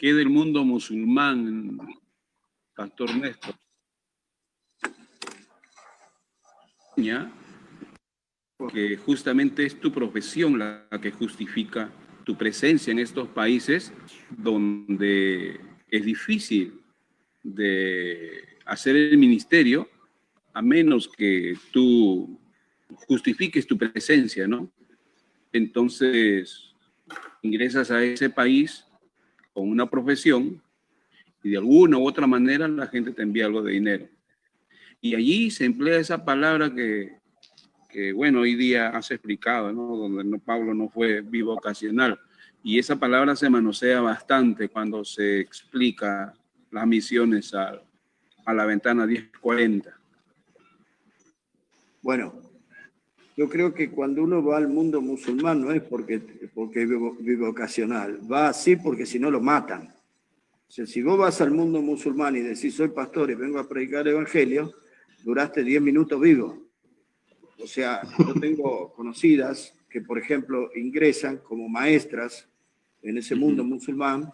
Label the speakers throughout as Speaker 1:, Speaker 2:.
Speaker 1: ¿Qué del mundo musulmán, Pastor Néstor? ¿Ya? Que justamente es tu profesión la que justifica tu presencia en estos países donde es difícil de hacer el ministerio a menos que tú justifiques tu presencia, ¿no? Entonces, ingresas a ese país con una profesión y de alguna u otra manera la gente te envía algo de dinero. Y allí se emplea esa palabra que bueno, hoy día has explicado, ¿no? Donde no, Pablo no fue bivocacional. Y esa palabra se manosea bastante cuando se explica las misiones a la ventana 1040.
Speaker 2: Bueno, yo creo que cuando uno va al mundo musulmán no es porque es bivocacional, va así porque si no lo matan. O sea, si vos vas al mundo musulmán y decís soy pastor y vengo a predicar el evangelio, duraste 10 minutos vivo. O sea, yo tengo conocidas que, por ejemplo, ingresan como maestras en ese mundo musulmán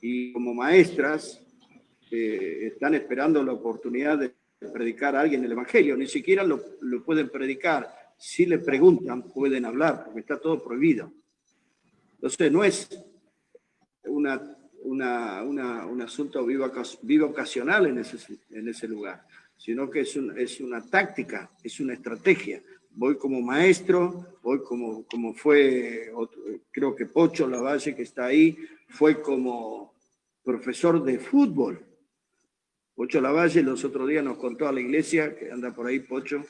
Speaker 2: y como maestras están esperando la oportunidad de predicar a alguien el evangelio. Ni siquiera lo pueden predicar. Si le preguntan, pueden hablar, porque está todo prohibido. Entonces, no es un asunto bivocacional en ese lugar, sino que es una táctica, es una estrategia. Voy como maestro, voy como fue, creo que Pocho Lavalle, que está ahí, fue como profesor de fútbol. Pocho Lavalle los otros días nos contó a la iglesia, que anda por ahí Pocho.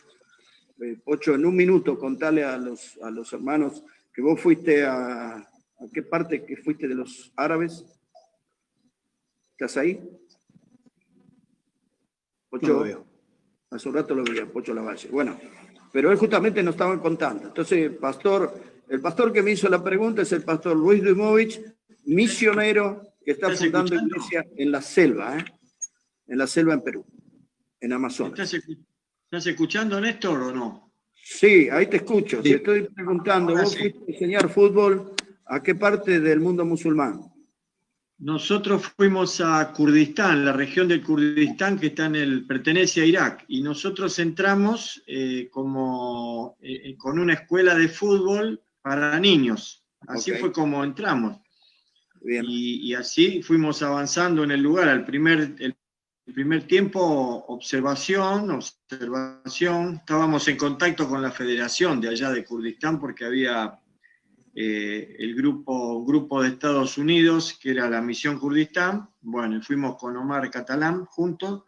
Speaker 2: Pocho, en un minuto, contale a los hermanos que vos fuiste ¿a qué parte que fuiste de los árabes? ¿Estás ahí? Pocho, no lo veo. Hace un rato lo veía, Pocho Lavalle. Bueno, pero él justamente nos estaba contando. Entonces, el pastor que me hizo la pregunta es el pastor Luis Dumovich, misionero que está fundando iglesia en la selva, en Perú, en Amazonas.
Speaker 3: ¿Estás escuchando, Néstor, o no?
Speaker 2: Sí, ahí te escucho. Sí. Te estoy preguntando, ahora ¿vos fuiste a enseñar fútbol a qué parte del mundo musulmán?
Speaker 3: Nosotros fuimos a Kurdistán, la región del Kurdistán que pertenece a Irak, y nosotros entramos con una escuela de fútbol para niños. Así fue como entramos. Bien. Y así fuimos avanzando en el lugar. El primer tiempo, observación. Estábamos en contacto con la federación de allá de Kurdistán porque había un grupo de Estados Unidos, que era la Misión Kurdistán. Bueno, fuimos con Omar Catalán juntos.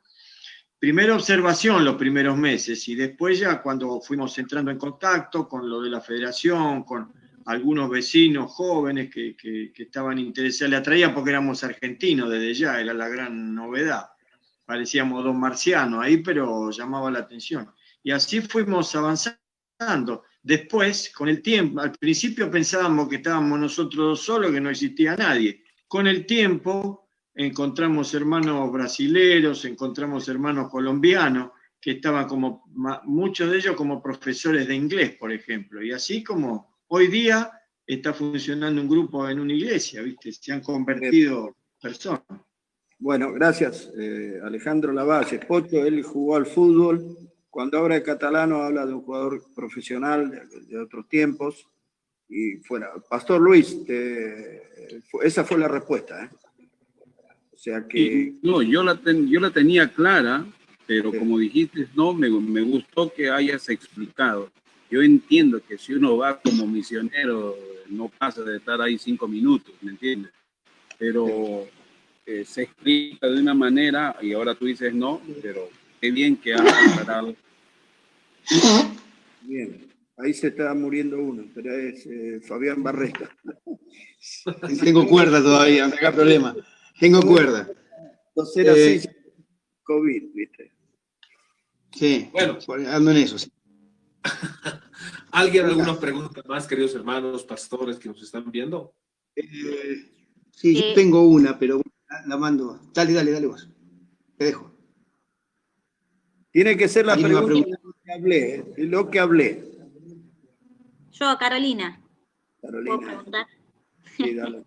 Speaker 3: Primera observación los primeros meses, y después ya cuando fuimos entrando en contacto con lo de la federación, con algunos vecinos jóvenes que estaban interesados, le atraía porque éramos argentinos desde ya, era la gran novedad. Parecíamos dos marcianos ahí, pero llamaba la atención. Y así fuimos avanzando. Después, con el tiempo, al principio pensábamos que estábamos nosotros solos, que no existía nadie. Con el tiempo encontramos hermanos brasileros, encontramos hermanos colombianos, que estaban muchos de ellos como profesores de inglés, por ejemplo. Y así como hoy día está funcionando un grupo en una iglesia, ¿viste? Se han convertido personas.
Speaker 2: Bueno, gracias, Alejandro Lavalle. Pocho, él jugó al fútbol. Cuando habla de catalano, habla de un jugador profesional de otros tiempos. Y fuera. Pastor Luis, esa fue la respuesta, ¿eh? O sea que...
Speaker 1: No, yo la tenía clara, pero sí, como dijiste, no, me gustó que hayas explicado. Yo entiendo que si uno va como misionero, no pasa de estar ahí 5 minutos, ¿me entiendes? Pero se explica de una manera y ahora tú dices no, pero qué bien que has aclarado.
Speaker 2: Bien, ahí se está muriendo uno, pero es Fabián Barresta.
Speaker 4: Tengo cuerda todavía, no tenga problema. Tengo cuerda.
Speaker 2: Entonces así, COVID, ¿viste?
Speaker 4: Sí, bueno, ando en eso. Sí.
Speaker 5: ¿Alguien algunas preguntas más, queridos hermanos, pastores que nos están viendo?
Speaker 4: Sí, yo tengo una, pero la mando. Dale vos. Te dejo.
Speaker 2: Tiene que ser la pregunta de lo que hablé.
Speaker 6: Yo, Carolina.
Speaker 2: Carolina.
Speaker 6: ¿Puedo preguntar?
Speaker 2: Sí, dale.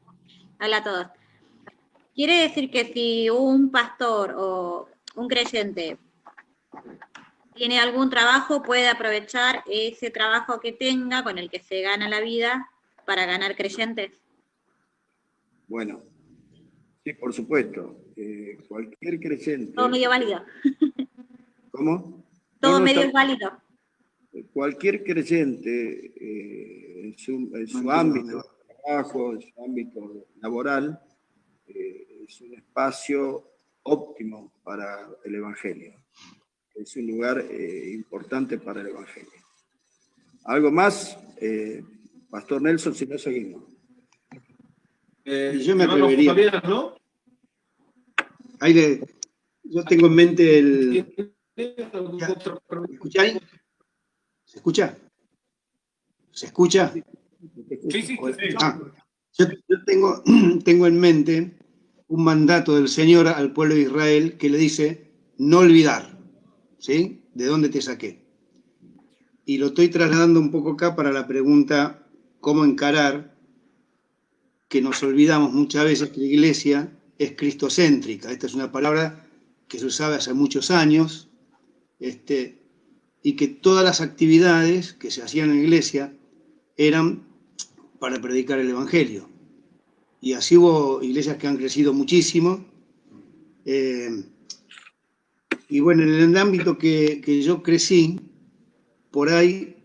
Speaker 6: Hola a todos. quiere decir que si un pastor o un creyente tiene algún trabajo, puede aprovechar ese trabajo que tenga, con el que se gana la vida, para ganar creyentes.
Speaker 2: Bueno, sí, por supuesto. Cualquier creyente...
Speaker 6: Todo medio válido.
Speaker 2: ¿Cómo?
Speaker 6: Todo
Speaker 2: No,
Speaker 6: medio
Speaker 2: está-
Speaker 6: es válido.
Speaker 2: Cualquier creyente en su ámbito de trabajo, en su ámbito laboral, es un espacio óptimo para el Evangelio. Es un lugar importante para el Evangelio. ¿Algo más? Pastor Nelson, si no seguimos.
Speaker 4: Yo me
Speaker 5: hermano
Speaker 4: atrevería.
Speaker 5: Fabián, ¿no?
Speaker 4: Yo tengo en mente el...
Speaker 5: ¿Alguna otra pregunta?
Speaker 4: ¿Me escucháis? ¿Se escucha? ¿Se escucha?
Speaker 5: Sí, sí.
Speaker 4: Yo tengo en mente un mandato del Señor al pueblo de Israel que le dice, no olvidar, ¿sí? ¿De dónde te saqué? Y lo estoy trasladando un poco acá para la pregunta, ¿cómo encarar? Que nos olvidamos muchas veces que la iglesia es cristocéntrica. Esta es una palabra que se usaba hace muchos años, y que todas las actividades que se hacían en la iglesia eran para predicar el Evangelio. Y así hubo iglesias que han crecido muchísimo. Y bueno, en el ámbito que yo crecí, por ahí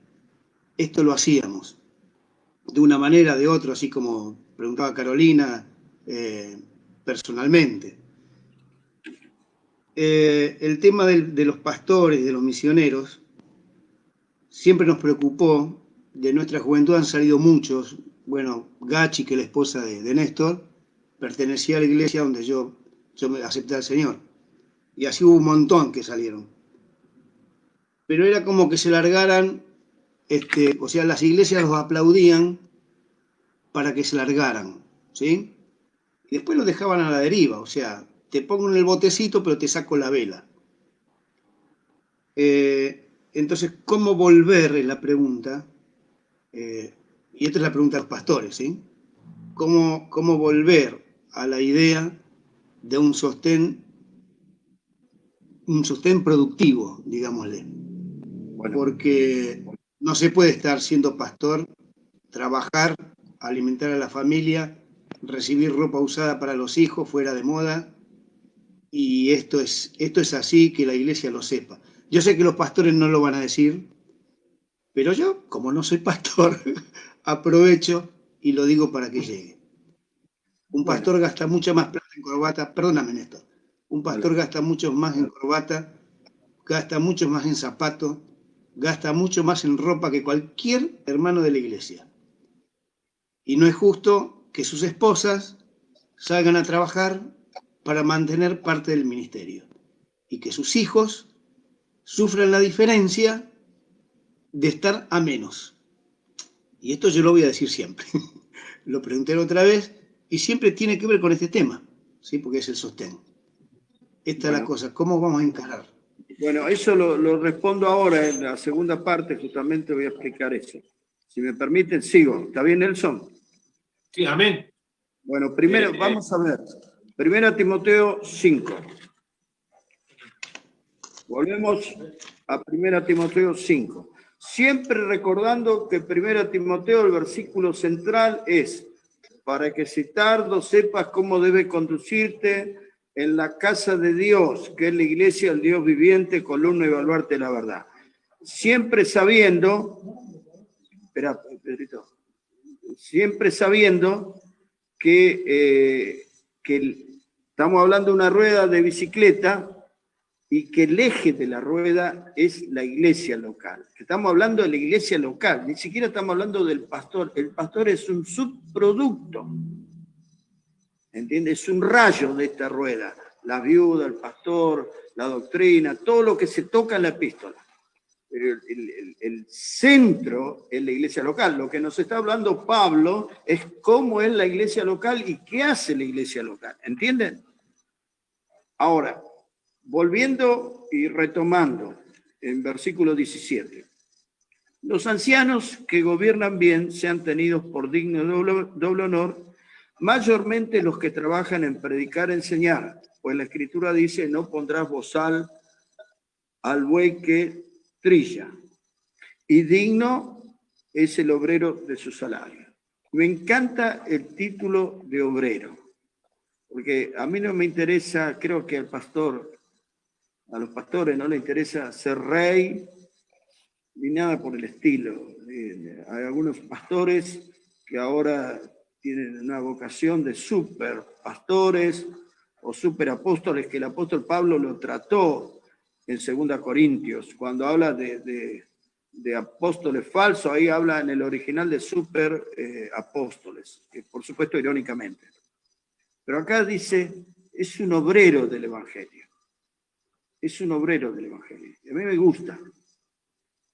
Speaker 4: esto lo hacíamos. De una manera, de otra, así como preguntaba Carolina, personalmente. El tema de los pastores, de los misioneros, siempre nos preocupó. De nuestra juventud han salido muchos. Bueno, Gachi, que es la esposa de Néstor, pertenecía a la iglesia donde yo me acepté al Señor. Y así hubo un montón que salieron. Pero era como que se largaran, o sea, las iglesias los aplaudían para que se largaran, ¿sí? Y después los dejaban a la deriva, o sea, te pongo en el botecito, pero te saco la vela. Entonces, ¿cómo volver? Es la pregunta. Y esta es la pregunta de los pastores, ¿sí? ¿Cómo volver a la idea de un sostén productivo, digámosle? Bueno, porque no se puede estar siendo pastor, trabajar, alimentar a la familia, recibir ropa usada para los hijos fuera de moda, y esto es así, que la iglesia lo sepa. Yo sé que los pastores no lo van a decir, pero yo, como no soy pastor, aprovecho y lo digo para que llegue. Un pastor gasta mucha más plata en corbata, perdóname, Néstor, un pastor gasta mucho más en corbata, gasta mucho más en zapatos, gasta mucho más en ropa que cualquier hermano de la iglesia. Y no es justo que sus esposas salgan a trabajar para mantener parte del ministerio y que sus hijos sufran la diferencia de estar a menos. Y esto yo lo voy a decir siempre. Lo pregunté la otra vez y siempre tiene que ver con este tema, ¿sí? Porque es el sostén. Esta es la cosa, ¿cómo vamos a encarar?
Speaker 2: Bueno, eso lo respondo ahora, en la segunda parte justamente voy a explicar eso. Si me permiten, sigo. ¿Está bien, Nelson?
Speaker 5: Sí, amén.
Speaker 2: Bueno, primero vamos a ver. 1 Timoteo 5. Volvemos a 1 Timoteo 5. Siempre recordando que 1 Timoteo, el versículo central es, para que si tardo sepas cómo debe conducirte en la casa de Dios, que es la iglesia del Dios viviente, columna y baluarte de la verdad. Siempre sabiendo, espera, Pedrito, siempre sabiendo que estamos hablando de una rueda de bicicleta y que el eje de la rueda es la iglesia local. Estamos hablando de la iglesia local, ni siquiera estamos hablando del pastor. El pastor es un subproducto. ¿Entiendes? Es un rayo de esta rueda. La viuda, el pastor, la doctrina, todo lo que se toca en la epístola. Pero el centro es la iglesia local. Lo que nos está hablando Pablo es cómo es la iglesia local y qué hace la iglesia local. ¿Entienden? Ahora, volviendo y retomando en versículo 17. Los ancianos que gobiernan bien sean tenidos por digno doble honor, mayormente los que trabajan en predicar, enseñar, pues la Escritura dice, no pondrás bozal al buey que trilla, y digno es el obrero de su salario. Me encanta el título de obrero, porque a mí no me interesa, creo que a los pastores no les interesa ser rey, ni nada por el estilo. Hay algunos pastores que ahora tienen una vocación de super pastores o super apóstoles, que el apóstol Pablo lo trató en 2 Corintios, cuando habla de apóstoles falsos, ahí habla en el original de super apóstoles, por supuesto irónicamente. Pero acá dice, es un obrero del Evangelio. Es un obrero del Evangelio. A mí me gusta.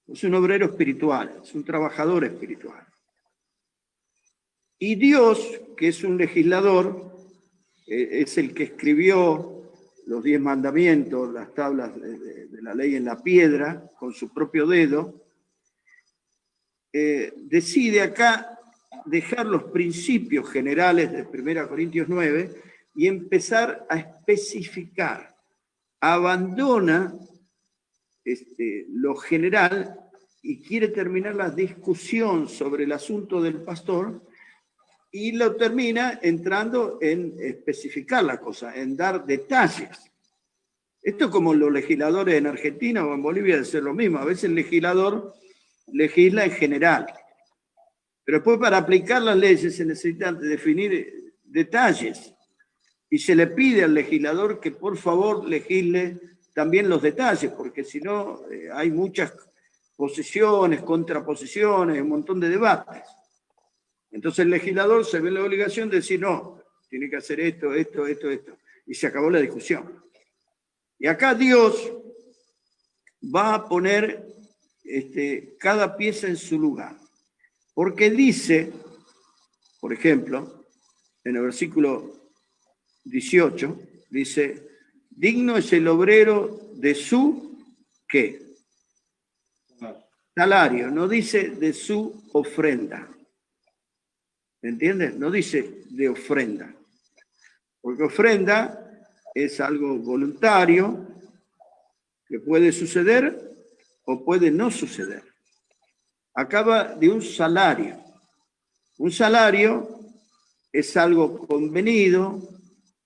Speaker 2: Es un obrero espiritual, es un trabajador espiritual. Y Dios, que es un legislador, es el que escribió los 10 mandamientos, las tablas de la ley en la piedra, con su propio dedo, decide acá dejar los principios generales de 1 Corintios 9 y empezar a especificar. Abandona lo general y quiere terminar la discusión sobre el asunto del pastor y lo termina entrando en especificar la cosa, en dar detalles. Esto como los legisladores en Argentina o en Bolivia debe ser lo mismo. A veces el legislador legisla en general, pero después para aplicar las leyes se necesitan definir detalles y se le pide al legislador que por favor legisle también los detalles, porque si no hay muchas posiciones, contraposiciones, un montón de debates. Entonces el legislador se ve en la obligación de decir, no, tiene que hacer esto, esto, esto, esto. Y se acabó la discusión. Y acá Dios va a poner cada pieza en su lugar. Porque dice, por ejemplo, en el versículo 18, dice, digno es el obrero de su, ¿qué? Salario, no dice de su ofrenda. ¿Entiendes? No dice de ofrenda. Porque ofrenda es algo voluntario que puede suceder o puede no suceder. Acaba de un salario. Un salario es algo convenido,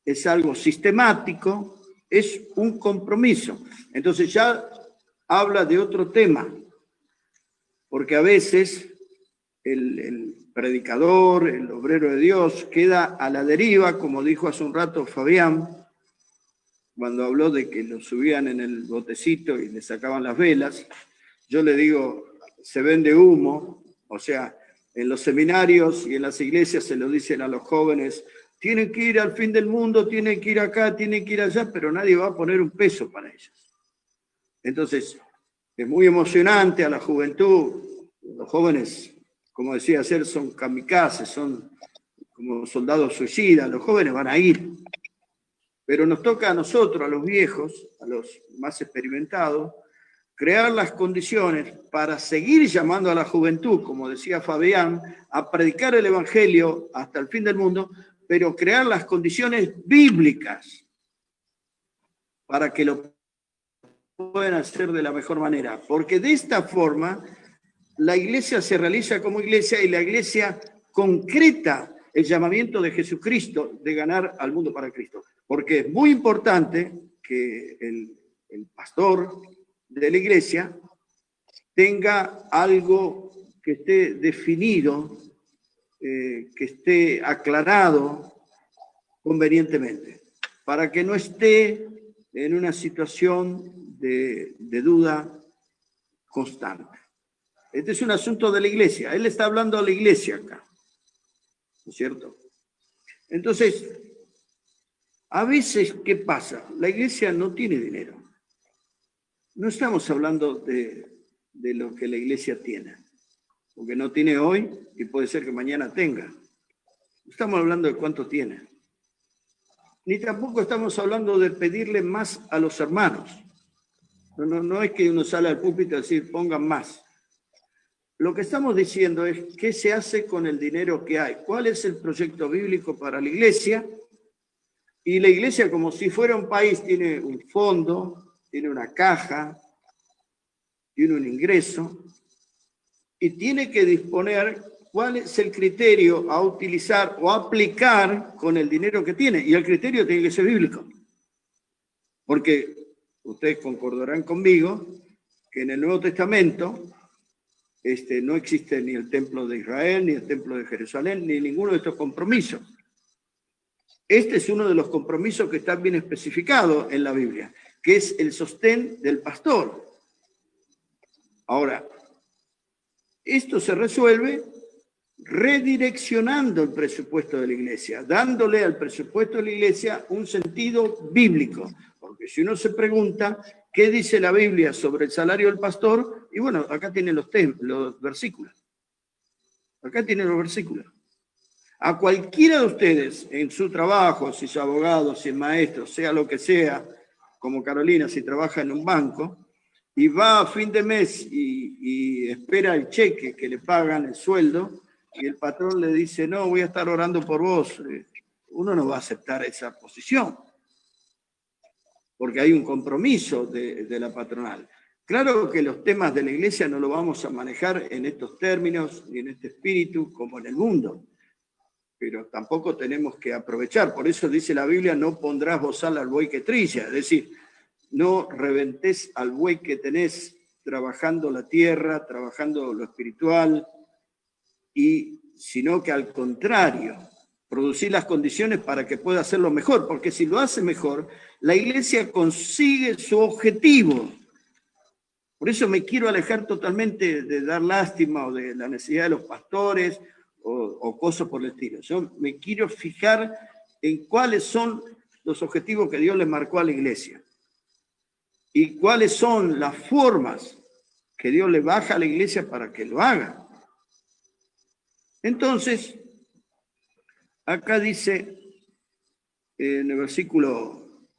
Speaker 2: es algo sistemático, es un compromiso. Entonces ya habla de otro tema, porque a veces el predicador, el obrero de Dios, queda a la deriva, como dijo hace un rato Fabián, cuando habló de que lo subían en el botecito y le sacaban las velas. Yo le digo, se vende humo, o sea, en los seminarios y en las iglesias se lo dicen a los jóvenes, tienen que ir al fin del mundo, tienen que ir acá, tienen que ir allá, pero nadie va a poner un peso para ellos. Entonces, es muy emocionante a la juventud, los jóvenes, como decía ayer, son kamikazes, son como soldados suicidas, los jóvenes van a ir. Pero nos toca a nosotros, a los viejos, a los más experimentados, crear las condiciones para seguir llamando a la juventud, como decía Fabián, a predicar el Evangelio hasta el fin del mundo, pero crear las condiciones bíblicas para que lo puedan hacer de la mejor manera. Porque de esta forma, la iglesia se realiza como iglesia y la iglesia concreta el llamamiento de Jesucristo de ganar al mundo para Cristo. Porque es muy importante que el pastor de la iglesia tenga algo que esté definido, que esté aclarado convenientemente, para que no esté en una situación de duda constante. Este es un asunto de la iglesia. Él está hablando a la iglesia acá, ¿no es cierto? Entonces, a veces, ¿qué pasa? La iglesia no tiene dinero. No estamos hablando de lo que la iglesia tiene, porque no tiene hoy y puede ser que mañana tenga. Estamos hablando de cuánto tiene. Ni tampoco estamos hablando de pedirle más a los hermanos. No es que uno sale al púlpito a decir pongan más. lo que estamos diciendo es qué se hace con el dinero que hay, cuál es el proyecto bíblico para la iglesia, y la iglesia, como si fuera un país, tiene un fondo, tiene una caja, tiene un ingreso, y tiene que disponer cuál es el criterio a utilizar o aplicar con el dinero que tiene, y el criterio tiene que ser bíblico, porque ustedes concordarán conmigo que en el Nuevo Testamento no existe ni el templo de Israel, ni el templo de Jerusalén, ni ninguno de estos compromisos. Este es uno de los compromisos que está bien especificado en la Biblia, que es el sostén del pastor. Ahora, esto se resuelve redireccionando el presupuesto de la iglesia, dándole al presupuesto de la iglesia un sentido bíblico. Porque si uno se pregunta qué dice la Biblia sobre el salario del pastor, y bueno, acá tienen los versículos. Acá tienen los versículos. A cualquiera de ustedes en su trabajo, si es abogado, si es maestro, sea lo que sea, como Carolina, si trabaja en un banco, y va a fin de mes y espera el cheque que le pagan, el sueldo, y el patrón le dice, no, voy a estar orando por vos, uno no va a aceptar esa posición, porque hay un compromiso de la patronal. Claro que los temas de la iglesia no lo vamos a manejar en estos términos, ni en este espíritu, como en el mundo, pero tampoco tenemos que aprovechar. Por eso dice la Biblia, no pondrás bozal al buey que trilla, es decir, no reventés al buey que tenés trabajando la tierra, trabajando lo espiritual, sino que al contrario, producir las condiciones para que pueda hacerlo mejor, porque si lo hace mejor, la iglesia consigue su objetivo. Por eso me quiero alejar totalmente de dar lástima o de la necesidad de los pastores o cosas por el estilo. Yo me quiero fijar en cuáles son los objetivos que Dios le marcó a la iglesia y cuáles son las formas que Dios le baja a la iglesia para que lo haga. Entonces, acá dice en el versículo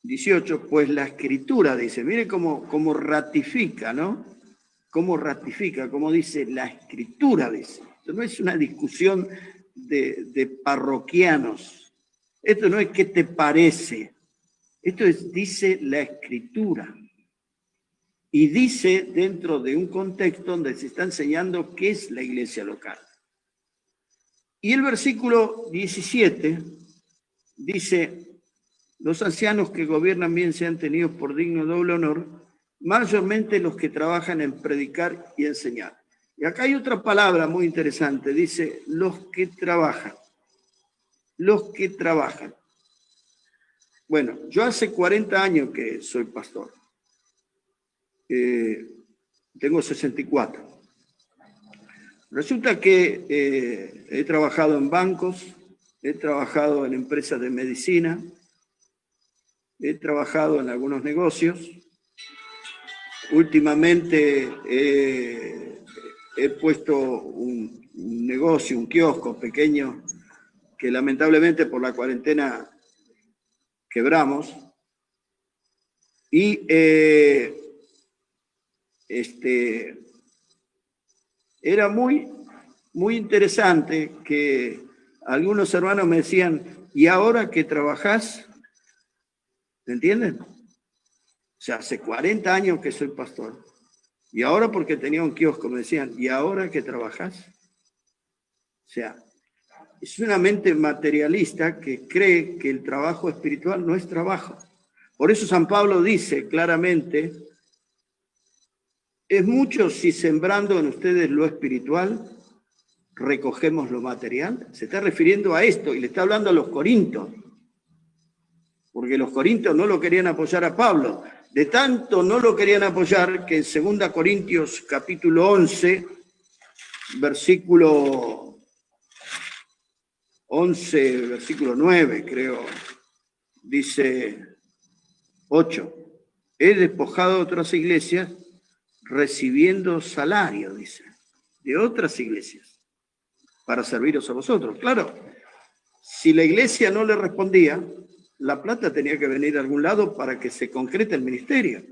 Speaker 2: 18, pues la Escritura dice, mire cómo ratifica, ¿no? Cómo ratifica, cómo dice la Escritura dice. Esto no es una discusión de parroquianos. Esto no es qué te parece. Esto dice la Escritura. Y dice dentro de un contexto donde se está enseñando qué es la iglesia local. Y el versículo 17 dice, los ancianos que gobiernan bien sean tenidos por digno de doble honor, mayormente los que trabajan en predicar y enseñar. Y acá hay otra palabra muy interesante, dice, los que trabajan. Los que trabajan. Bueno, yo hace 40 años que soy pastor. Tengo 64. Resulta que he trabajado en bancos, he trabajado en empresas de medicina, he trabajado en algunos negocios. Últimamente he puesto un negocio, un kiosco pequeño, que lamentablemente por la cuarentena quebramos. Y era muy interesante que algunos hermanos me decían, ¿y ahora que trabajás? ¿Me entienden? O sea, hace 40 años que soy pastor. Y ahora porque tenía un kiosco me decían, ¿y ahora que trabajás? O sea, es una mente materialista que cree que el trabajo espiritual no es trabajo. Por eso San Pablo dice claramente, es mucho si sembrando en ustedes lo espiritual, recogemos lo material. Se está refiriendo a esto y le está hablando a los corintios. Porque los corintios no lo querían apoyar a Pablo. De tanto no lo querían apoyar que en 2 Corintios capítulo 11, versículo 11, versículo 9, creo, dice 8. He despojado a otras iglesias recibiendo salario, dice, de otras iglesias, para serviros a vosotros. Claro, si la iglesia no le respondía, la plata tenía que venir de algún lado para que se concrete el ministerio.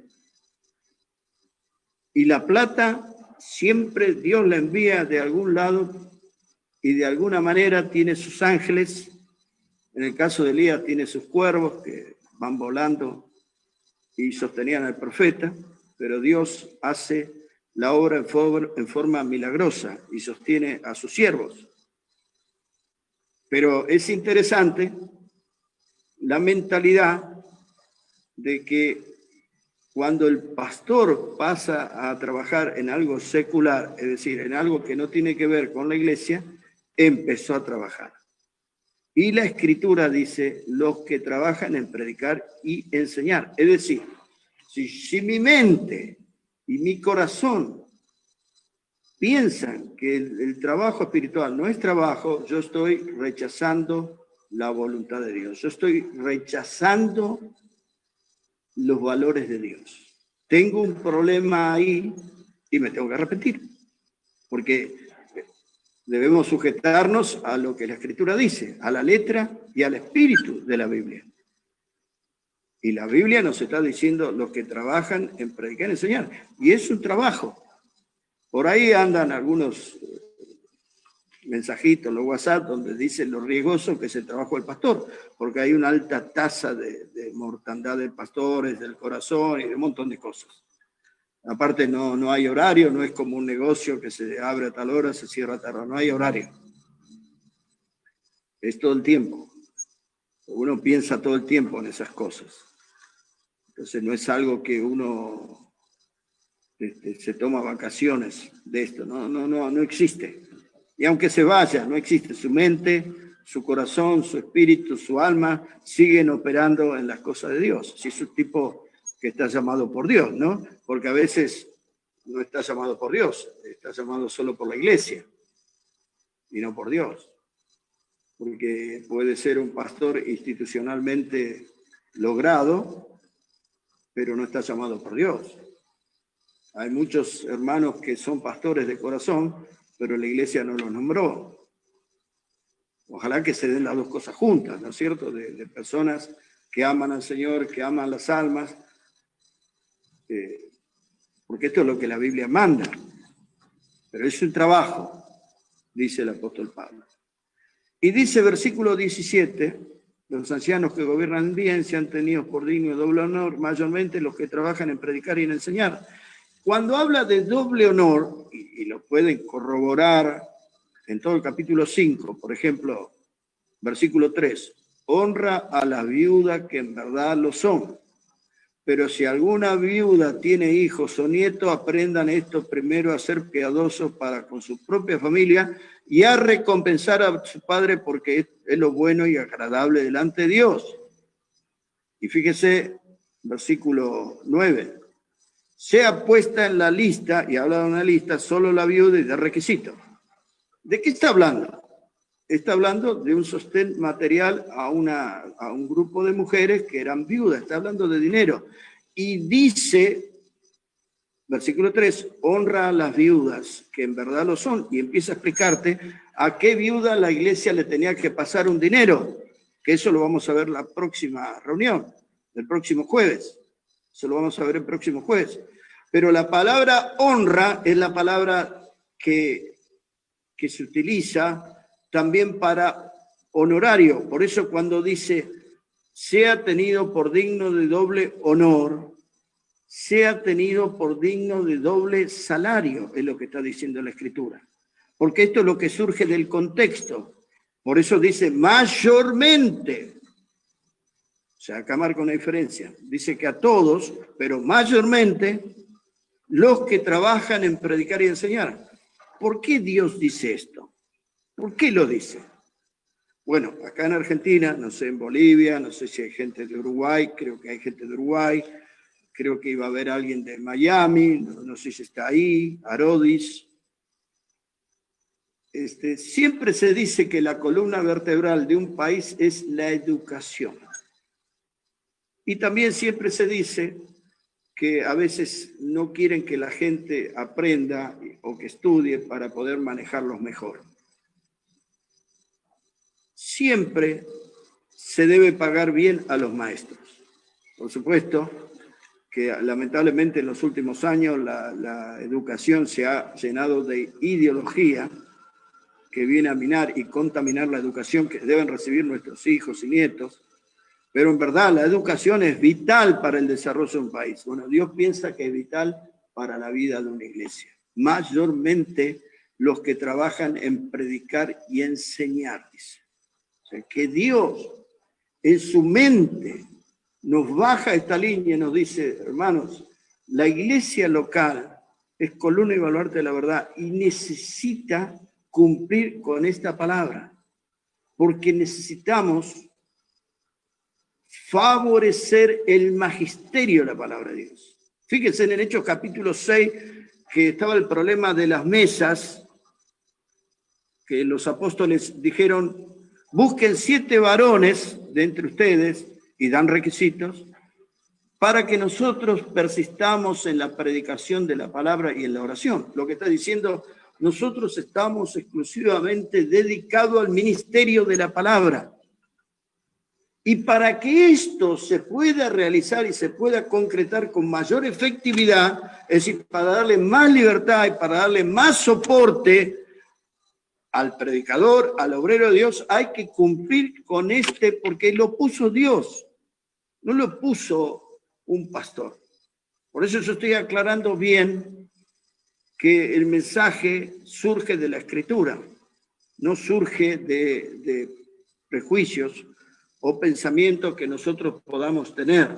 Speaker 2: Y la plata siempre Dios la envía de algún lado y de alguna manera tiene sus ángeles. En el caso de Elías tiene sus cuervos que van volando y sostenían al profeta, pero Dios hace la obra en forma milagrosa y sostiene a sus siervos. Pero es interesante la mentalidad de que cuando el pastor pasa a trabajar en algo secular, es decir, en algo que no tiene que ver con la iglesia, empezó a trabajar. Y la Escritura dice, los que trabajan en predicar y enseñar. Es decir, si mi mente y mi corazón piensan que el trabajo espiritual no es trabajo, yo estoy rechazando la voluntad de Dios. Yo estoy rechazando los valores de Dios. Tengo un problema ahí y me tengo que arrepentir, porque debemos sujetarnos a lo que la Escritura dice, a la letra y al espíritu de la Biblia. Y la Biblia nos está diciendo los que trabajan en predicar y enseñar. Y es un trabajo. Por ahí andan algunos mensajitos, los WhatsApp, donde dicen lo riesgoso que es el trabajo del pastor, porque hay una alta tasa de mortandad de pastores, del corazón y de un montón de cosas. Aparte no hay horario, no es como un negocio que se abre a tal hora, se cierra a tal hora, no hay horario. Es todo el tiempo. Uno piensa todo el tiempo en esas cosas. Entonces no es algo que uno se toma vacaciones de esto, no existe. Y aunque se vaya, no existe. Su mente, su corazón, su espíritu, su alma siguen operando en las cosas de Dios. Si es un tipo que está llamado por Dios, ¿no? Porque a veces no está llamado por Dios, está llamado solo por la iglesia y no por Dios. Porque puede ser un pastor institucionalmente logrado, pero no está llamado por Dios. Hay muchos hermanos que son pastores de corazón, pero la iglesia no los nombró. Ojalá que se den las dos cosas juntas, ¿no es cierto? De personas que aman al Señor, que aman las almas, porque esto es lo que la Biblia manda. Pero es un trabajo, dice el apóstol Pablo. Y dice versículo 17, los ancianos que gobiernan bien sean tenidos por digno de doble honor, mayormente los que trabajan en predicar y en enseñar. Cuando habla de doble honor, y lo pueden corroborar en todo el capítulo 5, por ejemplo, versículo 3, honra a la viuda que en verdad lo son. Pero si alguna viuda tiene hijos o nietos, aprendan esto primero a ser piadosos para con su propia familia y a recompensar a su padre, porque es lo bueno y agradable delante de Dios. Y fíjese, versículo 9. Sea puesta en la lista, y habla de una lista, solo la viuda y de requisito. ¿De qué está hablando? Está hablando de un sostén material a un grupo de mujeres que eran viudas. Está hablando de dinero. Y dice, versículo 3, honra a las viudas, que en verdad lo son. Y empieza a explicarte a qué viuda la iglesia le tenía que pasar un dinero. Que eso lo vamos a ver la próxima reunión, el próximo jueves. Eso lo vamos a ver el próximo jueves. Pero la palabra honra es la palabra que se utiliza también para honorario. Por eso cuando dice, sea tenido por digno de doble honor, sea tenido por digno de doble salario, es lo que está diciendo la Escritura. Porque esto es lo que surge del contexto. Por eso dice mayormente. O sea, acá marca una diferencia. Dice que a todos, pero mayormente, los que trabajan en predicar y enseñar. ¿Por qué Dios dice esto? ¿Por qué lo dice? Bueno, acá en Argentina, no sé, en Bolivia, no sé si hay gente de Uruguay, creo que hay gente de Uruguay, creo que iba a haber alguien de Miami, no sé si está ahí, Arodis. Siempre se dice que la columna vertebral de un país es la educación. Y también siempre se dice que a veces no quieren que la gente aprenda o que estudie para poder manejarlos mejor. Siempre se debe pagar bien a los maestros. Por supuesto que lamentablemente en los últimos años la educación se ha llenado de ideología que viene a minar y contaminar la educación que deben recibir nuestros hijos y nietos. Pero en verdad la educación es vital para el desarrollo de un país. Bueno, Dios piensa que es vital para la vida de una iglesia. Mayormente los que trabajan en predicar y enseñar, dice. O sea, que Dios en su mente nos baja esta línea y nos dice, hermanos, la iglesia local es columna y baluarte de la verdad y necesita cumplir con esta palabra, porque necesitamos favorecer el magisterio de la palabra de Dios. Fíjense en el Hechos capítulo 6, que estaba el problema de las mesas, que los apóstoles dijeron, busquen 7 varones de entre ustedes, y dan requisitos, para que nosotros persistamos en la predicación de la palabra y en la oración. Lo que está diciendo, nosotros estamos exclusivamente dedicados al ministerio de la palabra. Y para que esto se pueda realizar y se pueda concretar con mayor efectividad, es decir, para darle más libertad y para darle más soporte al predicador, al obrero de Dios, hay que cumplir con porque lo puso Dios, no lo puso un pastor. Por eso yo estoy aclarando bien que el mensaje surge de la Escritura, no surge de prejuicios o pensamientos que nosotros podamos tener.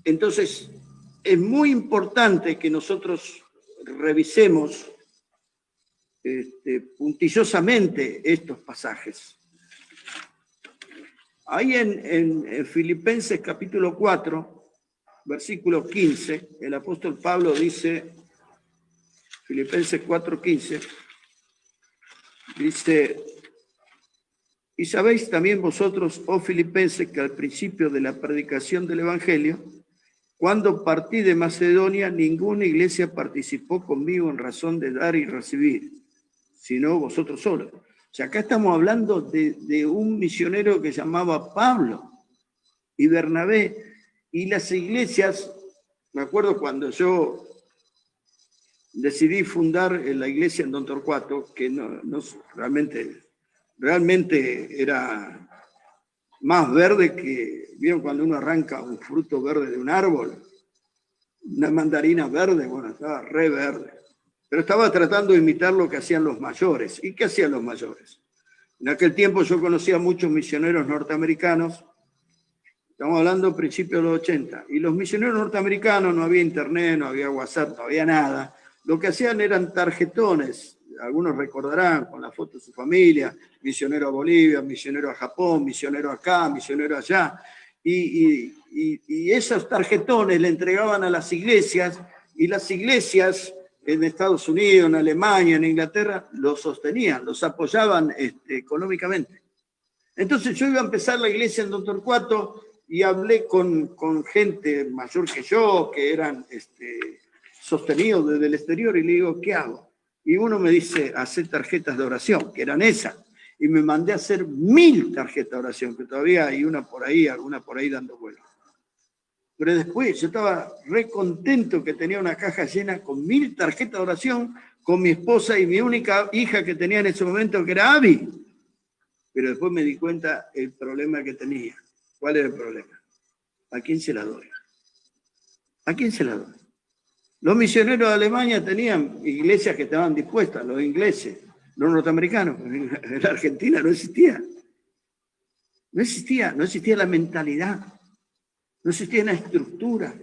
Speaker 2: Entonces, es muy importante que nosotros revisemos puntillosamente estos pasajes. Ahí en Filipenses capítulo 4, versículo 15, el apóstol Pablo dice, Filipenses 4:15, dice, y sabéis también vosotros, oh filipenses, que al principio de la predicación del Evangelio, cuando partí de Macedonia, ninguna iglesia participó conmigo en razón de dar y recibir, sino vosotros solos. O sea, acá estamos hablando de un misionero que se llamaba Pablo y Bernabé, y las iglesias, me acuerdo cuando yo decidí fundar la iglesia en Don Torcuato, que no realmente era más verde que, ¿vieron cuando uno arranca un fruto verde de un árbol? Una mandarina verde, bueno, estaba re verde. Pero estaba tratando de imitar lo que hacían los mayores. ¿Y qué hacían los mayores? En aquel tiempo yo conocía a muchos misioneros norteamericanos, estamos hablando a principios de los 80, y los misioneros norteamericanos, no había internet, no había WhatsApp, no había nada, lo que hacían eran tarjetones, algunos recordarán, con la foto de su familia, misionero a Bolivia, misionero a Japón, misionero acá, misionero allá, y esos tarjetones le entregaban a las iglesias, y las iglesias en Estados Unidos, en Alemania, en Inglaterra, los sostenían, los apoyaban económicamente. Entonces yo iba a empezar la iglesia en Don Torcuato y hablé con gente mayor que yo, que eran sostenidos desde el exterior, y le digo, ¿qué hago? Y uno me dice, hacer tarjetas de oración, que eran esas. Y me mandé a hacer 1000 tarjetas de oración, que todavía hay alguna por ahí dando vueltas. Pero después yo estaba re contento que tenía una caja llena con 1000 tarjetas de oración, con mi esposa y mi única hija que tenía en ese momento, que era Abby. Pero después me di cuenta el problema que tenía. ¿Cuál era el problema? ¿A quién se la doy? ¿A quién se la doy? Los misioneros de Alemania tenían iglesias que estaban dispuestas, los ingleses, los norteamericanos. En la Argentina no existía. No existía la mentalidad. No existía una estructura.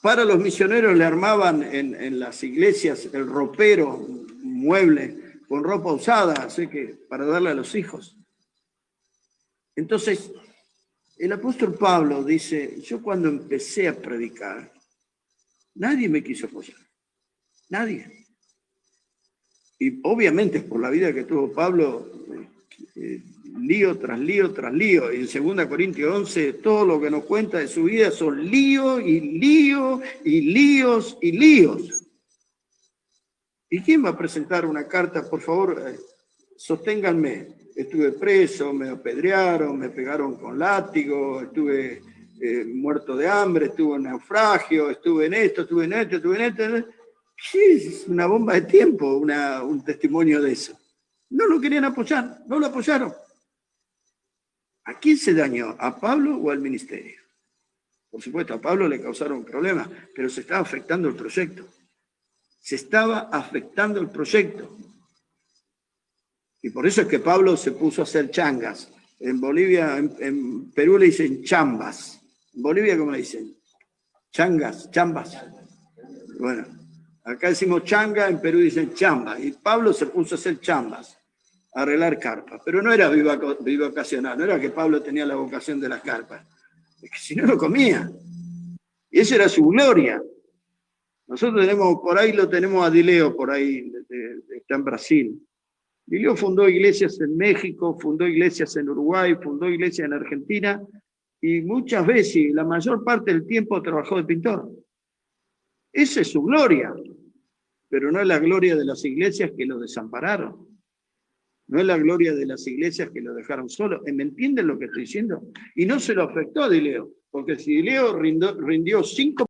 Speaker 2: Para los misioneros le armaban en las iglesias el ropero, un mueble con ropa usada, así que para darle a los hijos. Entonces, el apóstol Pablo dice, yo cuando empecé a predicar, nadie me quiso apoyar. Nadie. Y obviamente por la vida que tuvo Pablo, lío tras lío tras lío. Y en 2 Corintios 11, todo lo que nos cuenta de su vida son líos y líos y líos y líos. ¿Y quién va a presentar una carta? Por favor, sosténganme. estuve preso, me apedrearon, me pegaron con látigo, estuve muerto de hambre, estuve en naufragio, estuve en esto, estuve en esto, estuve en esto. Sí, es una bomba de tiempo, un testimonio de eso. No lo querían apoyar, no lo apoyaron. ¿A quién se dañó? ¿A Pablo o al ministerio? Por supuesto, a Pablo le causaron problemas, pero se estaba afectando el proyecto. Se estaba afectando el proyecto. Y por eso es que Pablo se puso a hacer changas. En Bolivia, en Perú le dicen chambas. En Bolivia, ¿cómo le dicen? Changas, chambas. Bueno, acá decimos changa, en Perú dicen chambas. Y Pablo se puso a hacer chambas, a arreglar carpas. Pero no era bivocacional, no era que Pablo tenía la vocación de las carpas. Es que si no lo comía. Y esa era su gloria. Nosotros tenemos, por ahí lo tenemos a Dileo, por ahí, está en Brasil. Dileo fundó iglesias en México, fundó iglesias en Uruguay, fundó iglesias en Argentina, y muchas veces, la mayor parte del tiempo, trabajó de pintor. Esa es su gloria, pero no es la gloria de las iglesias que lo desampararon. No es la gloria de las iglesias que lo dejaron solo. ¿Me entienden lo que estoy diciendo? Y no se lo afectó a Dileo, porque si Dileo rindió 5